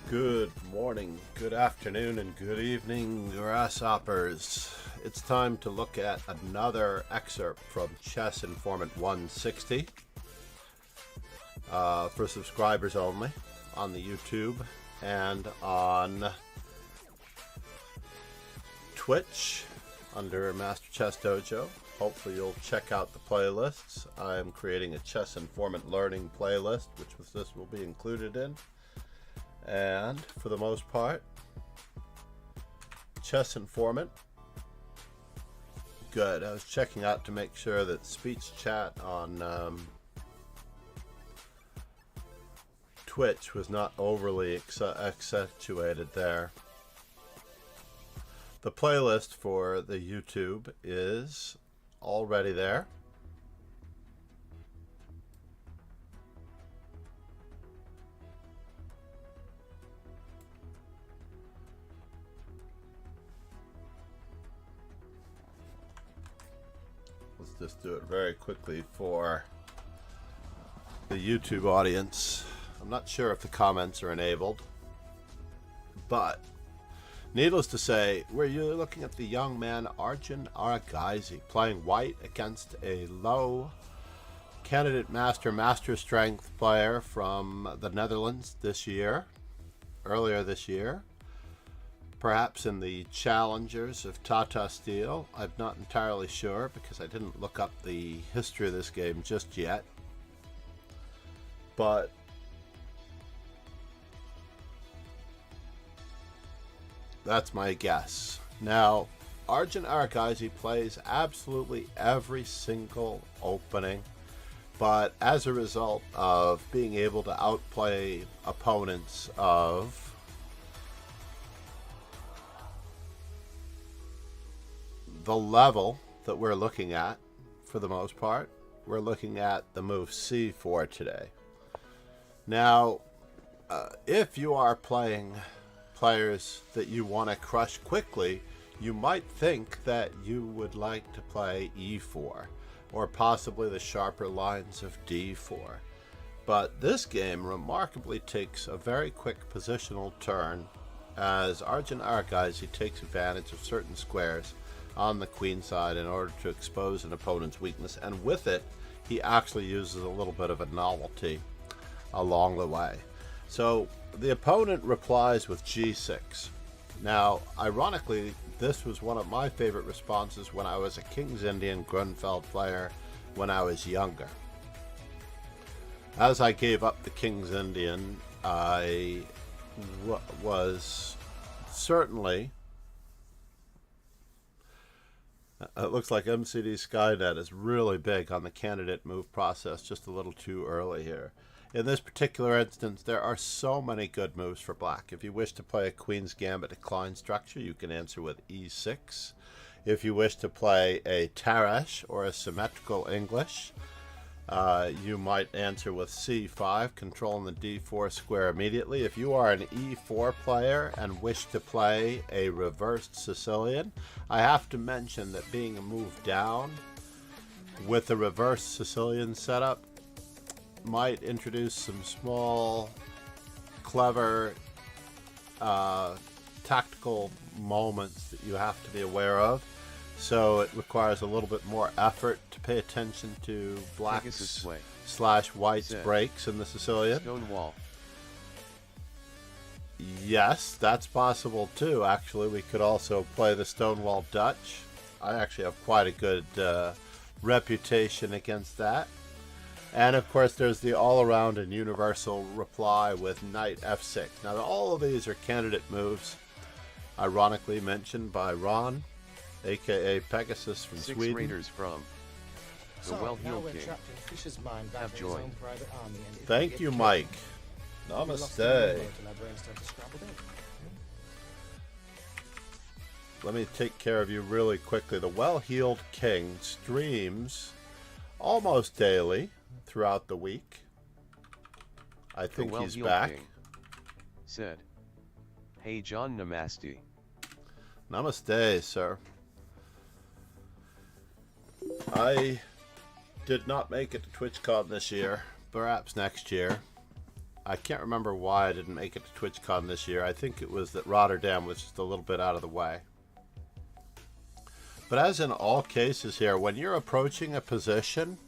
Good morning, good afternoon, and good evening, grasshoppers. It's time to look at another excerpt from Chess Informant 160 for subscribers only on the YouTube and on Twitch under Master Chess Dojo. Hopefully you'll check out the playlists. I'm creating a Chess Informant Learning playlist, which this will be included in. And for the most part, Chess Informant, good. I was checking out to make sure that speech chat on Twitch was not overly accentuated there. The playlist for the YouTube is already there. Let's just do it very quickly for the YouTube audience. I'm not sure if the comments are enabled, but needless to say, we're looking at the young man Arjun Erigaisi playing white against a low candidate master strength player from the Netherlands earlier this year. Perhaps in the challengers of Tata Steel. I'm not entirely sure because I didn't look up the history of this game just yet. But that's my guess. Now, Arjun Erigaisi plays absolutely every single opening, but as a result of being able to outplay opponents of the level that we're looking at, for the most part, we're looking at the move c4 today. Now, if you are playing players that you want to crush quickly, you might think that you would like to play e4 or possibly the sharper lines of d4. But this game remarkably takes a very quick positional turn as Arjun Erigaisi takes advantage of certain squares on the queen side in order to expose an opponent's weakness, and with it he actually uses a little bit of a novelty along the way. So the opponent replies with g6. Now, ironically, this was one of my favorite responses when I was a King's Indian Grunfeld player when I was younger. As I gave up the King's Indian, I was certainly... It looks like MCD Skynet is really big on the candidate move process, just a little too early here. In this particular instance, there are so many good moves for black. If you wish to play a Queen's Gambit decline structure, you can answer with e6. If you wish to play a Tarrasch or a symmetrical English, you might answer with c5, controlling the d4 square immediately. If you are an e4 player and wish to play a reversed Sicilian, I have to mention that being a move down with a reversed Sicilian setup might introduce some small, clever, tactical moments that you have to be aware of. So it requires a little bit more effort to pay attention to black's / white's breaks in the Sicilian. Stonewall. Yes, that's possible too. Actually, we could also play the Stonewall Dutch. I actually have quite a good reputation against that. And of course, there's the all-around and universal reply with knight f6. Now, all of these are candidate moves, ironically mentioned by Ron, aka Pegasus from Sweden. Raiders from the well-heeled king have joined. Thank you, Mike. Namaste. Let me take care of you really quickly. The well-heeled king streams almost daily throughout the week. I think he's back. King said, "Hey John, namaste." Namaste, sir. I did not make it to TwitchCon this year. Perhaps next year. I can't remember why I didn't make it to TwitchCon this year. I think it was that Rotterdam was just a little bit out of the way. But as in all cases here, when you're approaching a position,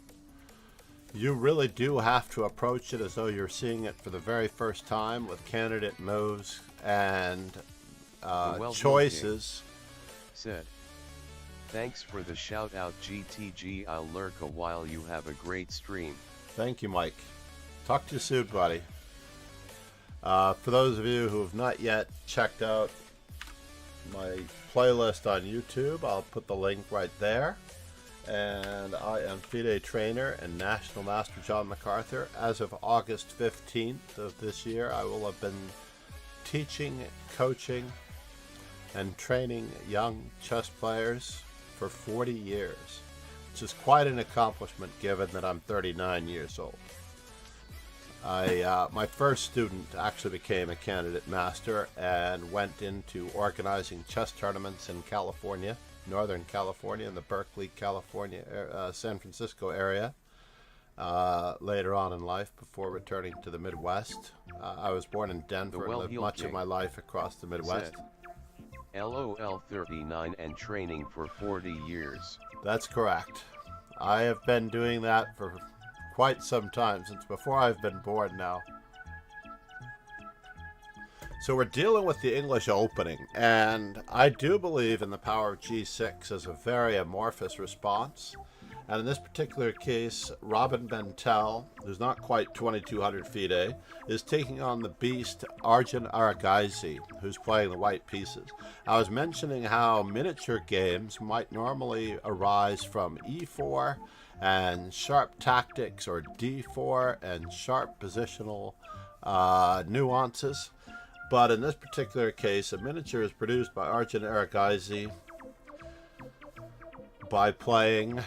you really do have to approach it as though you're seeing it for the very first time, with candidate moves and choices. Said, thanks for the shout out GTG. I'll lurk a while. You have a great stream. Thank you, Mike. Talk to you soon, buddy. For those of you who have not yet checked out my playlist on YouTube, I'll put the link right there. And I am FIDE trainer and National Master John MacArthur. As of August 15th of this year, I will have been teaching, coaching, and training young chess players for 40 years, which is quite an accomplishment given that I'm 39 years old. My first student actually became a candidate master and went into organizing chess tournaments in California, Northern California, in the Berkeley, California, San Francisco area, later on in life before returning to the Midwest. I was born in Denver and lived much of my life across the Midwest. LOL 39 and training for 40 years. That's correct. I have been doing that for quite some time, since before I've been born now. So we're dealing with the English opening, and I do believe in the power of G6 as a very amorphous response. And in this particular case, Erigaisi-Bentel, who's not quite 2200 FIDE, is taking on the beast Arjun Erigaisi, who's playing the white pieces. I was mentioning how miniature games might normally arise from E4 and sharp tactics, or D4 and sharp positional nuances. But in this particular case, a miniature is produced by Arjun Erigaisi by playing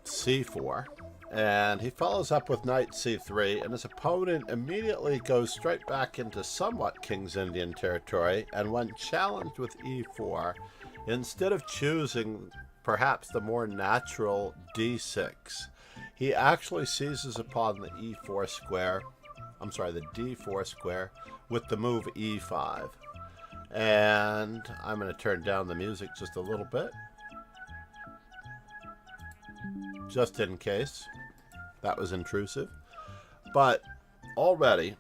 C4, and he follows up with knight C3, and his opponent immediately goes straight back into somewhat King's Indian territory, and when challenged with E4, instead of choosing perhaps the more natural D6, he actually seizes upon the E4 square, the D4 square, with the move E5. And I'm going to turn down the music just a little bit, just in case that was intrusive. But already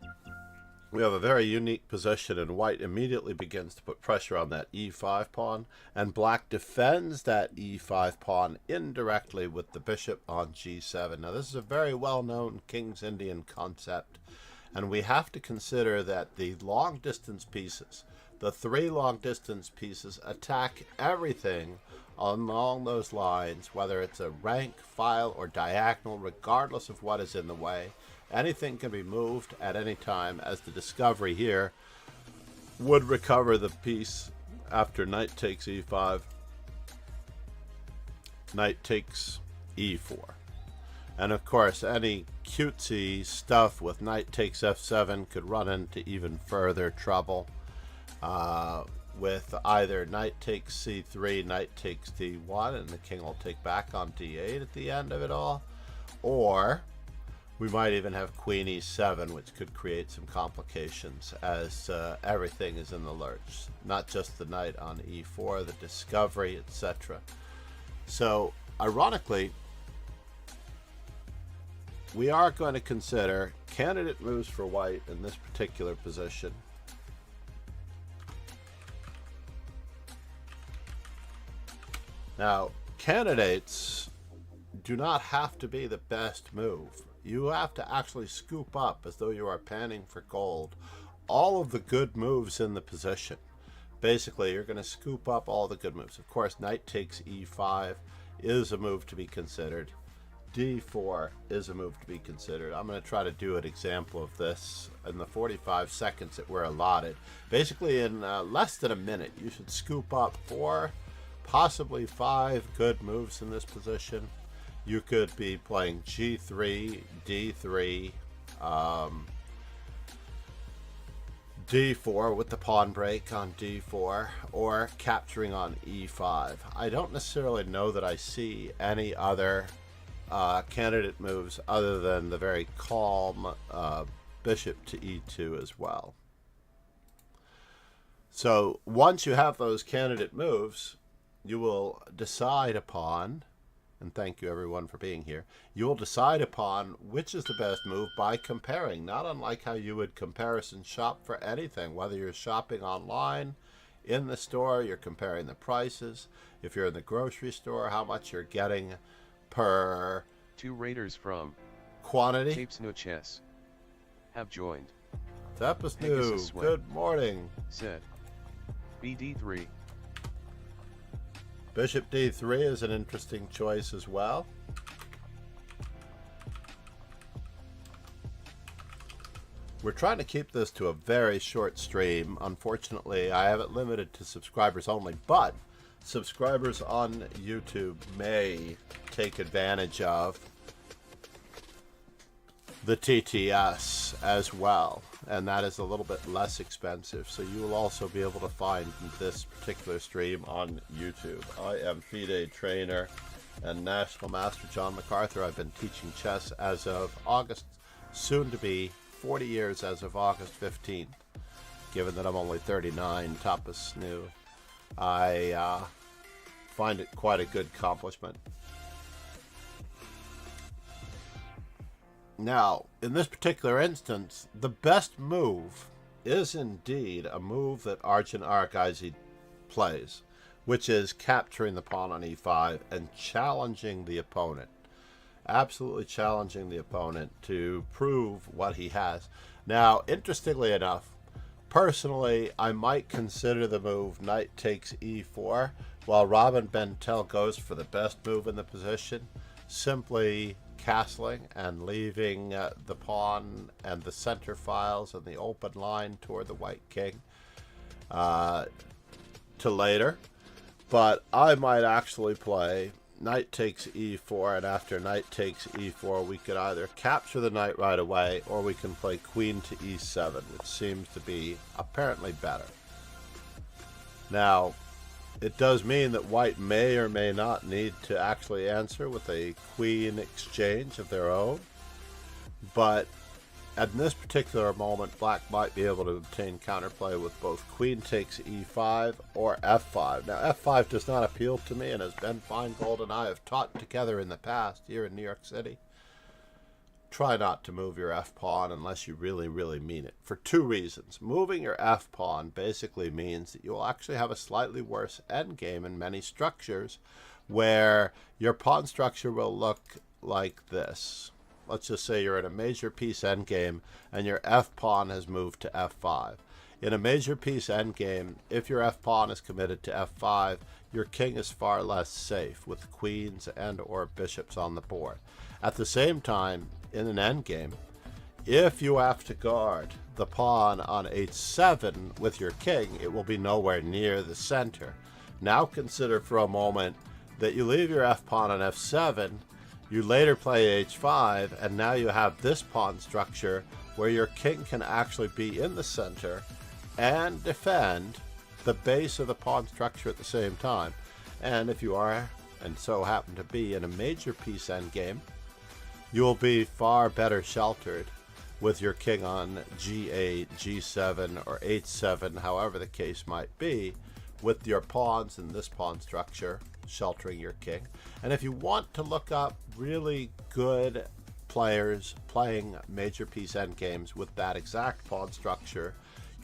we have a very unique position, and white immediately begins to put pressure on that E5 pawn, and black defends that E5 pawn indirectly with the bishop on G7. Now this is a very well-known King's Indian concept, and we have to consider that the long distance pieces, the three long distance pieces, attack everything along those lines, whether it's a rank, file, or diagonal, regardless of what is in the way. Anything can be moved at any time, as the discovery here would recover the piece after knight takes E5, knight takes E4. And of course, any cutesy stuff with knight takes F7 could run into even further trouble. With either knight takes C3, knight takes D1, and the king will take back on D8 at the end of it all. Or we might even have queen E7, which could create some complications, as everything is in the lurch. Not just the knight on E4, the discovery, etc. So, ironically, we are going to consider candidate moves for white in this particular position. Now, candidates do not have to be the best move. You have to actually scoop up, as though you are panning for gold, all of the good moves in the position. Basically, you're going to scoop up all the good moves. Of course, knight takes E5 is a move to be considered. D4 is a move to be considered. I'm going to try to do an example of this in the 45 seconds that we're allotted. Basically, in less than a minute, you should scoop up 4, possibly 5 good moves in this position. You could be playing G3, D3, D4 with the pawn break on D4, or capturing on E5. I don't necessarily know that I see any other candidate moves other than the very calm bishop to e2 as well. So once you have those candidate moves, you will decide upon, and thank you everyone for being here, you will decide upon which is the best move by comparing, not unlike how you would comparison shop for anything, whether you're shopping online, in the store, you're comparing the prices. If you're in the grocery store, how much you're getting per 2 raiders from quantity. Tapes No Chess have joined. Tapes No, Pegasus Sweat good morning. said BD3. Bishop d3 is an interesting choice as well. We're trying to keep this to a very short stream. Unfortunately, I have it limited to subscribers only, but subscribers on YouTube may take advantage of the TTS as well, and that is a little bit less expensive, so you will also be able to find this particular stream on YouTube. I am FIDE trainer and National Master John MacArthur. I've been teaching chess as of August, soon to be 40 years as of August 15th. Given that I'm only 39, Tapes No, I find it quite a good accomplishment. Now, in this particular instance, the best move is indeed a move that Arjun Erigaisi plays, which is capturing the pawn on e5 and challenging the opponent. Absolutely challenging the opponent to prove what he has. Now, interestingly enough, personally, I might consider the move knight takes e4, while Erigaisi-Bentel goes for the best move in the position, simply castling and leaving the pawn and the center files and the open line toward the white king to later. But I might actually play knight takes e4, and after knight takes e4 we could either capture the knight right away, or we can play queen to e7, which seems to be apparently better. Now, it does mean that white may or may not need to actually answer with a queen exchange of their own, but at this particular moment, black might be able to obtain counterplay with both queen takes e5 or f5. Now, f5 does not appeal to me, and as Ben Feingold and I have taught together in the past here in New York City, try not to move your f-pawn unless you really, really mean it, for 2 reasons. Moving your f-pawn basically means that you will actually have a slightly worse endgame in many structures, where your pawn structure will look like this. Let's just say you're in a major piece endgame and your f-pawn has moved to f5. In a major piece endgame, if your f-pawn is committed to f5, your king is far less safe with queens and or bishops on the board. At the same time, in an endgame, if you have to guard the pawn on h7 with your king, it will be nowhere near the center. Now consider for a moment that you leave your f-pawn on f7, you later play h5, and now you have this pawn structure where your king can actually be in the center and defend the base of the pawn structure at the same time. And if you are, and so happen to be, in a major piece endgame, you will be far better sheltered with your king on g8, g7, or h7, however the case might be, with your pawns in this pawn structure sheltering your king. And if you want to look up really good players playing major piece endgames with that exact pawn structure,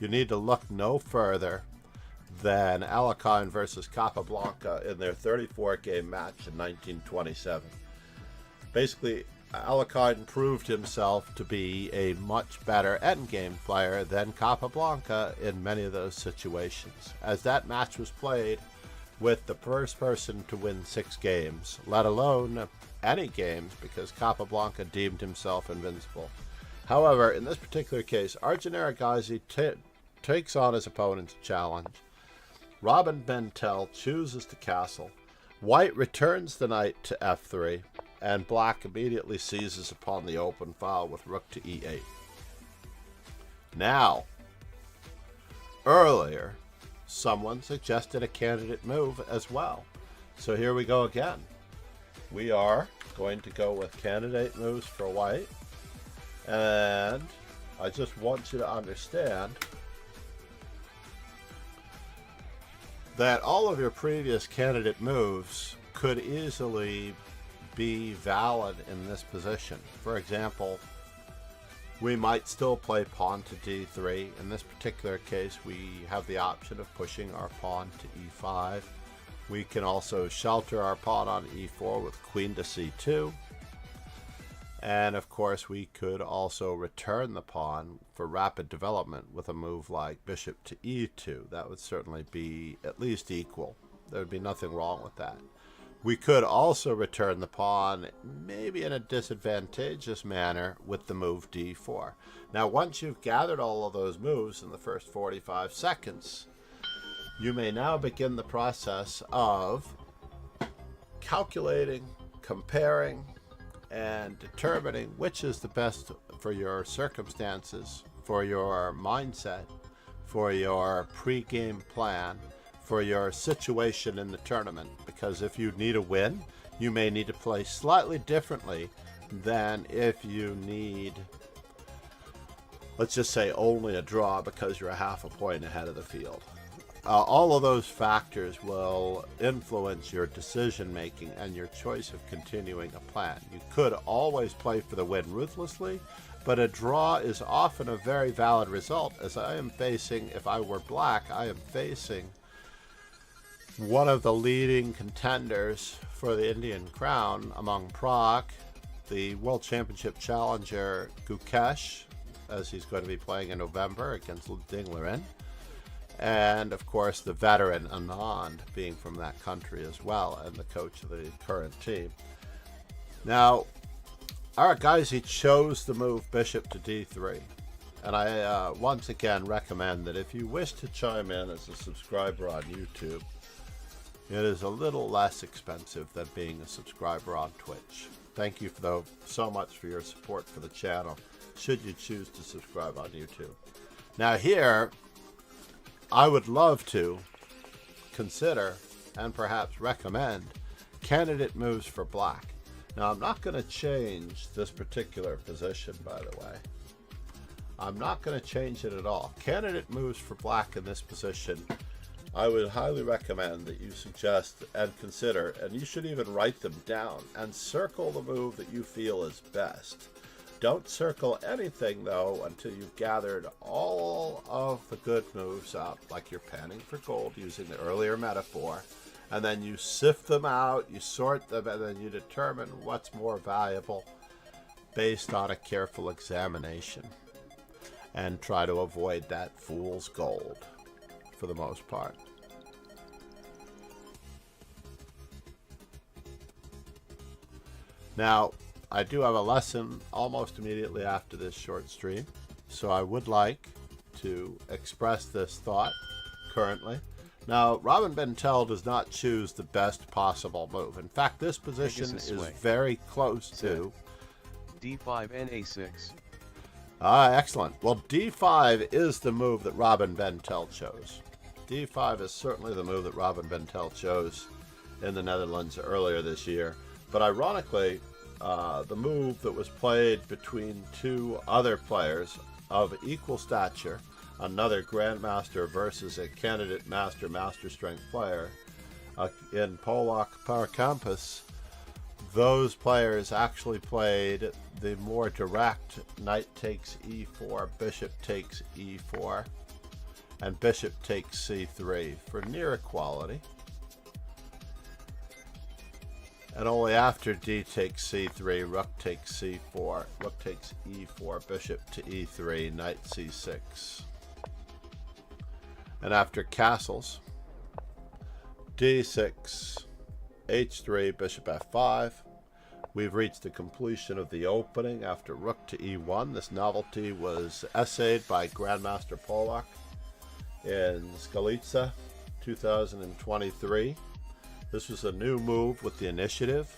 you need to look no further than Alekhine versus Capablanca in their 34-game match in 1927. Basically, Alekhine proved himself to be a much better endgame player than Capablanca in many of those situations, as that match was played with the first person to win 6 games, let alone any games, because Capablanca deemed himself invincible. However, in this particular case, Arjun Erigaisi takes on his opponent's challenge. Erigaisi-Bentel chooses to castle. White returns the knight to f3, and black immediately seizes upon the open file with rook to e8. Now, earlier, someone suggested a candidate move as well. So here we go again. We are going to go with candidate moves for white. And I just want you to understand that all of your previous candidate moves could easily be valid in this position. For example, we might still play pawn to d3. In this particular case, we have the option of pushing our pawn to e5. We can also shelter our pawn on e4 with queen to c2. And of course, we could also return the pawn for rapid development with a move like bishop to e2. That would certainly be at least equal. There would be nothing wrong with that. We could also return the pawn, maybe in a disadvantageous manner, with the move d4. Now, once you've gathered all of those moves in the first 45 seconds, you may now begin the process of calculating, comparing, and determining which is the best for your circumstances, for your mindset, for your pre-game plan, for your situation in the tournament. Because if you need a win, you may need to play slightly differently than if you need, let's just say, only a draw because you're a half a point ahead of the field. All of those factors will influence your decision making and your choice of continuing a plan. You could always play for the win ruthlessly, but a draw is often a very valid result, as I am facing, if I were black, I am facing one of the leading contenders for the Indian crown among Prague, the World Championship challenger Gukesh, as he's going to be playing in November against Dinglerin. And of course the veteran Anand, being from that country as well, and the coach of the current team. Now, Erigaisi chose the move bishop to d3, and I once again recommend that if you wish to chime in as a subscriber on YouTube, it is a little less expensive than being a subscriber on Twitch. Thank you so much for your support for the channel, should you choose to subscribe on YouTube. Now here, I would love to consider and perhaps recommend candidate moves for black. Now, I'm not going to change this particular position, by the way. I'm not going to change it at all. Candidate moves for black in this position, I would highly recommend that you suggest and consider, and you should even write them down and circle the move that you feel is best. Don't circle anything, though, until you've gathered all of the good moves up, like you're panning for gold using the earlier metaphor, and then you sift them out, you sort them, and then you determine what's more valuable based on a careful examination, and try to avoid that fool's gold for the most part. Now, I do have a lesson almost immediately after this short stream, so I would like to express this thought currently. Now, Erigaisi-Bentel does not choose the best possible move. In fact, this position is very close to d5 and a6. Excellent. Well, d5 is the move that Erigaisi-Bentel chose. d5 is certainly the move that Erigaisi-Bentel chose in the Netherlands earlier this year. But ironically, the move that was played between two other players of equal stature, another Grandmaster versus a candidate Master Strength player in Polak Paracampus, those players actually played the more direct knight takes e4, bishop takes e4, and bishop takes c3 for near equality. And only after d takes c3, rook takes c4, rook takes e4, bishop to e3, knight c6. And after castles, d6, h3, bishop f5. We've reached the completion of the opening after rook to e1. This novelty was essayed by Grandmaster Polak in Skalica 2023. This was a new move with the initiative.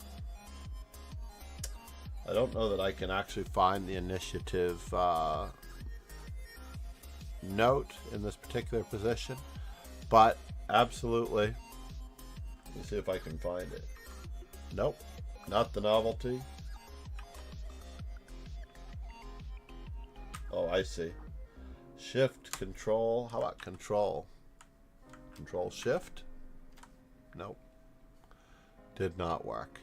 I don't know that I can actually find the initiative note in this particular position, but absolutely. Let me see if I can find it. Nope, not the novelty. Oh, I see. Shift, control. How about control? Control shift? Nope. Did not work.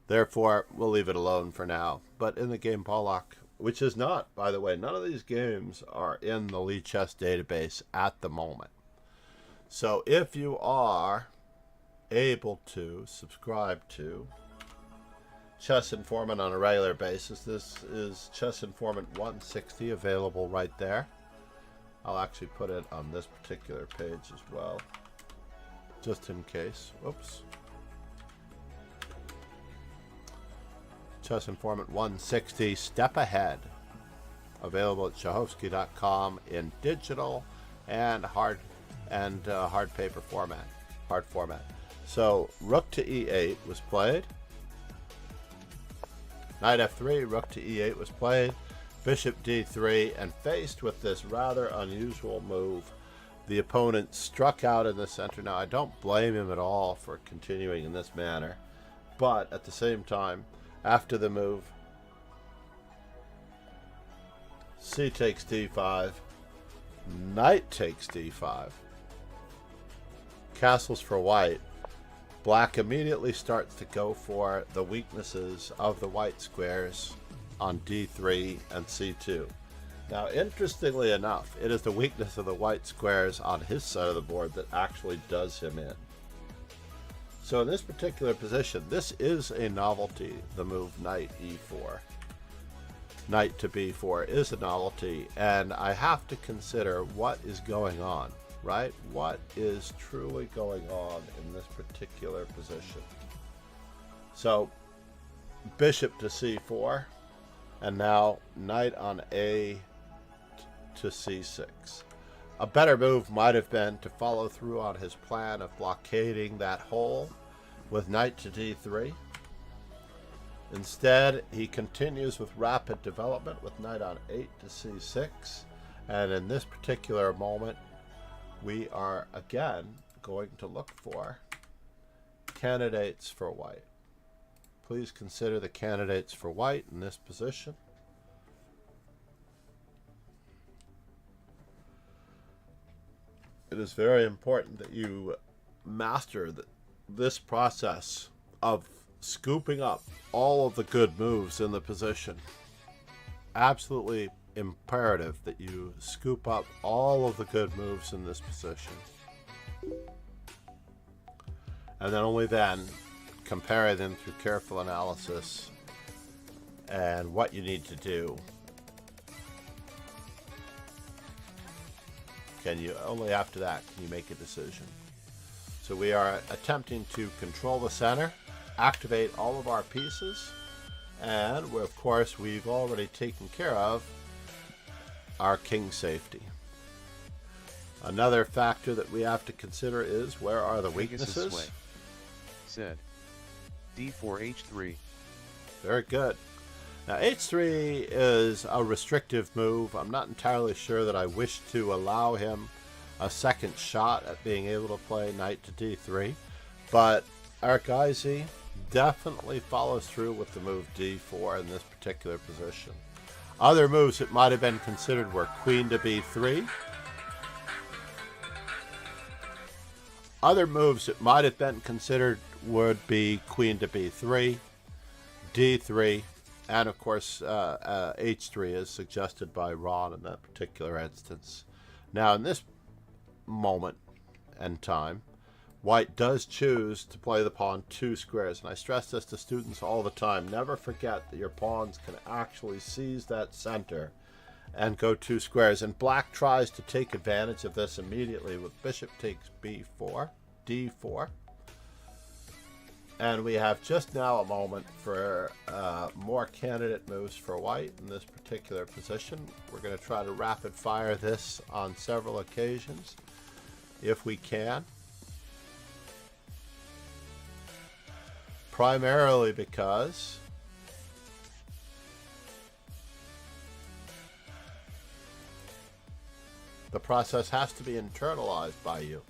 Therefore, we'll leave it alone for now. But in the game Pollock, which is not, by the way, none of these games are in the Lee Chess database at the moment. So if you are able to subscribe to Chess Informant on a regular basis, this is Chess Informant 160 available right there. I'll actually put it on this particular page as well, just in case. Whoops. Chess Informant 160, Step Ahead, available at shahovsky.com in digital and hard paper format, hard format. So rook to e8 was played. Knight f3, rook to e8 was played. Bishop d3, and faced with this rather unusual move, the opponent struck out in the center. Now, I don't blame him at all for continuing in this manner, but at the same time, after the move, c takes d5, knight takes d5, castles for white. Black immediately starts to go for the weaknesses of the white squares on d3 and c2. Now, interestingly enough, it is the weakness of the white squares on his side of the board that actually does him in. So in this particular position, this is a novelty, the move knight e4. Knight to b4 is a novelty, and I have to consider what is going on, right? What is truly going on in this particular position? So, bishop to c4, and now knight on a to c6. A better move might have been to follow through on his plan of blockading that hole with knight to d3. Instead, he continues with rapid development with knight on 8 to c6. And in this particular moment, we are again going to look for candidates for white. Please consider the candidates for white in this position. It is very important that you master this process of scooping up all of the good moves in the position. Absolutely imperative that you scoop up all of the good moves in this position. And then only then compare them through careful analysis and what you need to do. Only after that can you make a decision. So we are attempting to control the center, activate all of our pieces, and of course we've already taken care of our king safety. Another factor that we have to consider is where are the weaknesses? Said d4 h3. Very good. Now h3 is a restrictive move. I'm not entirely sure that I wish to allow him a second shot at being able to play knight to d3, but Erigaisi definitely follows through with the move d4 in this particular position. Other moves that might have been considered were queen to b3. Other moves that might have been considered would be queen to b3, d3, and of course h3 as suggested by Ron in that particular instance. Now in this moment and time, white does choose to play the pawn 2 squares, and I stress this to students all the time. Never forget that your pawns can actually seize that center and go 2 squares, and black tries to take advantage of this immediately with bishop takes b4, d4. And we have just now a moment for more candidate moves for white in this particular position. We're going to try to rapid fire this on several occasions if we can. Primarily because the process has to be internalized by you.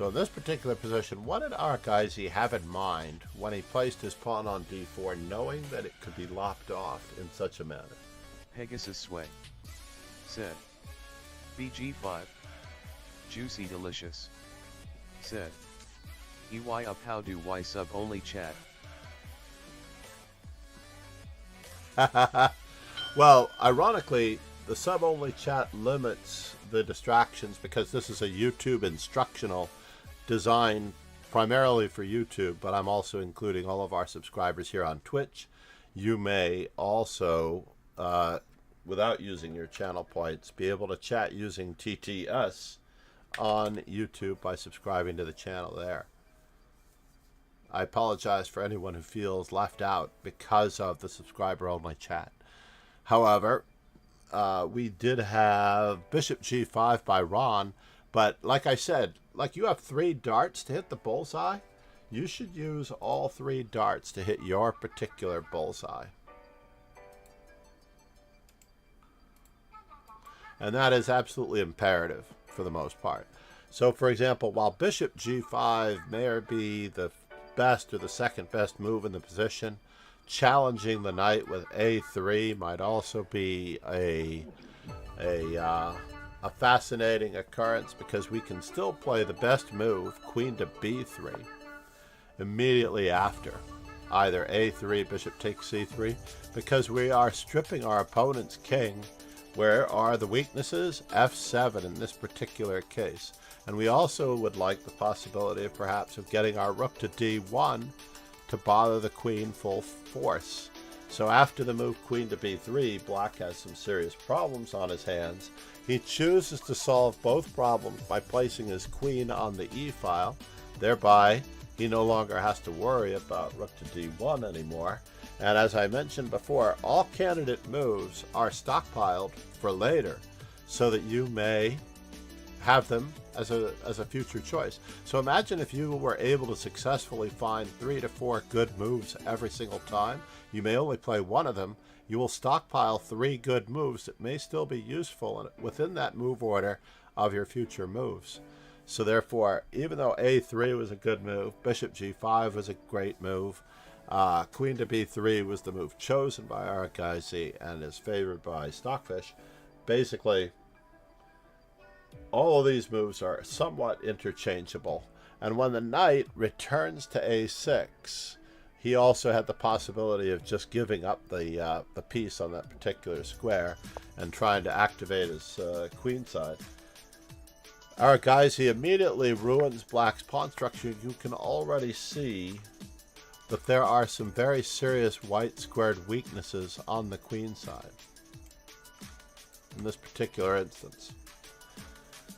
So in this particular position, what did Erigaisi have in mind when he placed his pawn on d4, knowing that it could be lopped off in such a manner? Pegasus sway. Said. bg5. Juicy delicious. Said. EY up how do Y sub only chat. Well, ironically, the sub-only chat limits the distractions because this is a YouTube instructional designed primarily for YouTube, but I'm also including all of our subscribers here on Twitch. You may also, without using your channel points, be able to chat using TTS on YouTube by subscribing to the channel there. I apologize for anyone who feels left out because of the subscriber-only chat. However, we did have Bishop G5 by Ron, but like I said, like you have 3 darts to hit the bullseye, you should use all 3 darts to hit your particular bullseye. And that is absolutely imperative for the most part. So for example, while Bishop G5 may be the best or the second best move in the position, challenging the knight with A3 might also be a fascinating occurrence, because we can still play the best move, queen to B3, immediately after either A3, bishop takes C3, because we are stripping our opponent's king. Where are the weaknesses? F7 in this particular case. And we also would like the possibility of perhaps of getting our rook to D1 to bother the queen full force. So after the move queen to B3, black has some serious problems on his hands. He chooses to solve both problems by placing his queen on the E file. Thereby, he no longer has to worry about rook to D1 anymore. And as I mentioned before, all candidate moves are stockpiled for later so that you may have them as a future choice. So imagine if you were able to successfully find 3 to 4 good moves every single time. You may only play one of them. You will stockpile 3 good moves that may still be useful within that move order of your future moves. So therefore, even though A3 was a good move, Bishop G5 was a great move, Queen to B3 was the move chosen by Erigaisi and is favored by Stockfish. Basically, all of these moves are somewhat interchangeable. And when the knight returns to A6, he also had the possibility of just giving up the piece on that particular square and trying to activate his queen side. Erigaisi immediately ruins black's pawn structure. You can already see that there are some very serious white squared weaknesses on the queen side in this particular instance.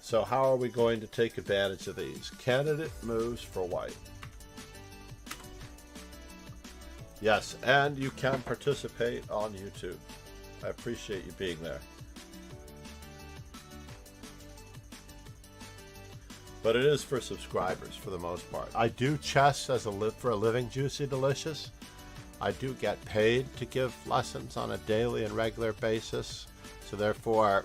So how are we going to take advantage of these? Candidate moves for white. Yes, and you can participate on YouTube. I appreciate you being there. But it is for subscribers for the most part. I do chess as for a living, Juicy Delicious. I do get paid to give lessons on a daily and regular basis. So therefore,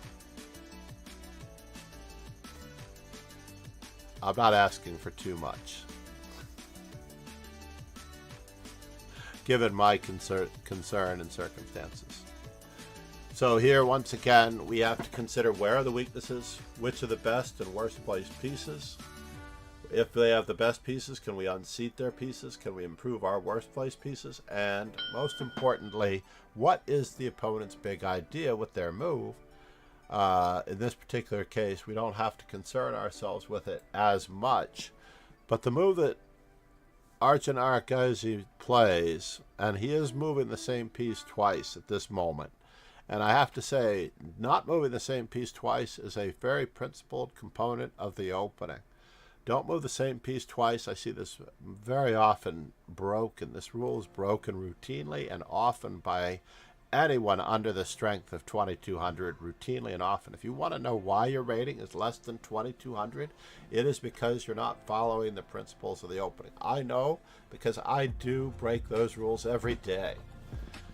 I'm not asking for too much, given my concern and circumstances. So here, once again, we have to consider where are the weaknesses, which are the best and worst placed pieces. If they have the best pieces, can we unseat their pieces? Can we improve our worst placed pieces? And most importantly, what is the opponent's big idea with their move? In this particular case, we don't have to concern ourselves with it as much. But the move that Arjun Erigaisi plays, and he is moving the same piece twice at this moment. And I have to say, not moving the same piece twice is a very principled component of the opening. Don't move the same piece twice. I see this very often broken. This rule is broken routinely and often by anyone under the strength of 2200, routinely and often. If you want to know why your rating is less than 2200, it is because you're not following the principles of the opening. I know, because I do break those rules every day.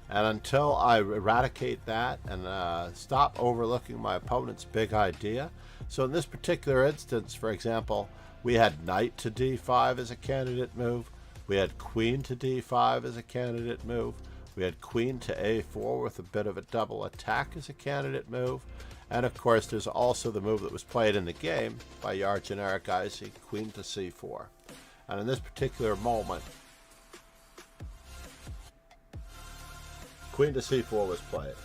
And until I eradicate that and stop overlooking my opponent's big idea. So in this particular instance, for example, We had knight to d5 as a candidate move. We had queen to d5 as a candidate move. We had queen to a4 with a bit of a double attack as a candidate move. And of course, there's also the move that was played in the game by Arjun Erigaisi, queen to c4. And in this particular moment, queen to c4 was played.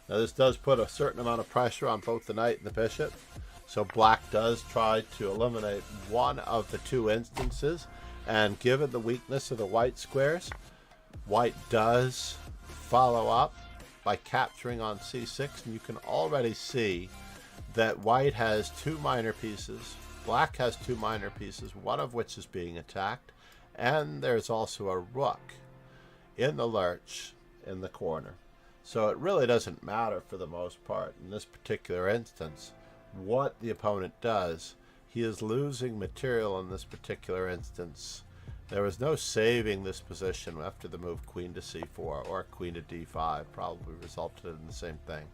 Now this does put a certain amount of pressure on both the knight and the bishop. So black does try to eliminate one of the two instances. And given the weakness of the white squares, white does follow up by capturing on c6. And you can already see that white has two minor pieces. Black has two minor pieces, one of which is being attacked. And there's also a rook in the lurch in the corner. So it really doesn't matter for the most part in this particular instance what the opponent does. He is losing material in this particular instance. There was no saving this position after the move queen to c4 or queen to d5 probably resulted in the same thing.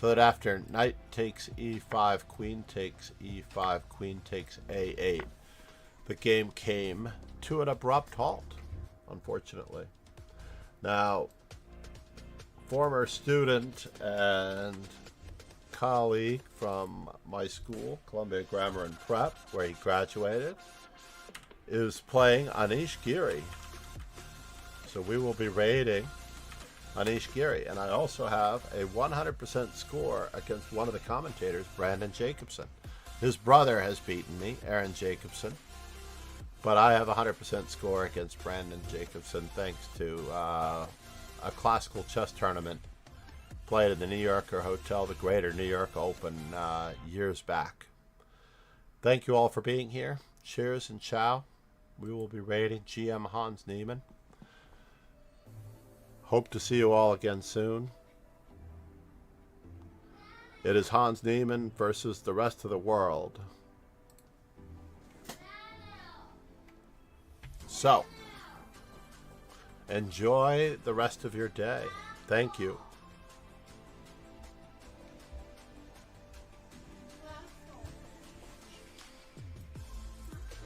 So that after knight takes e5, queen takes e5, queen takes a8, the game came to an abrupt halt, unfortunately. Now, former student and colleague from my school, Columbia Grammar and Prep, where he graduated, is playing Anish Giri. So we will be raiding Anish Giri. And I also have a 100% score against one of the commentators, Brandon Jacobson. His brother has beaten me, Aaron Jacobson. But I have a 100% score against Brandon Jacobson thanks to a classical chess tournament played in the New Yorker Hotel, the Greater New York Open, years back. Thank you all for being here. Cheers and ciao. We will be raiding GM Hans Niemann. Hope to see you all again soon. It is Hans Niemann versus the rest of the world. So, enjoy the rest of your day. Thank you.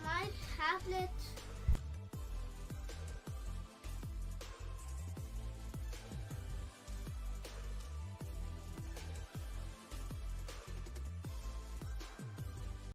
My tablet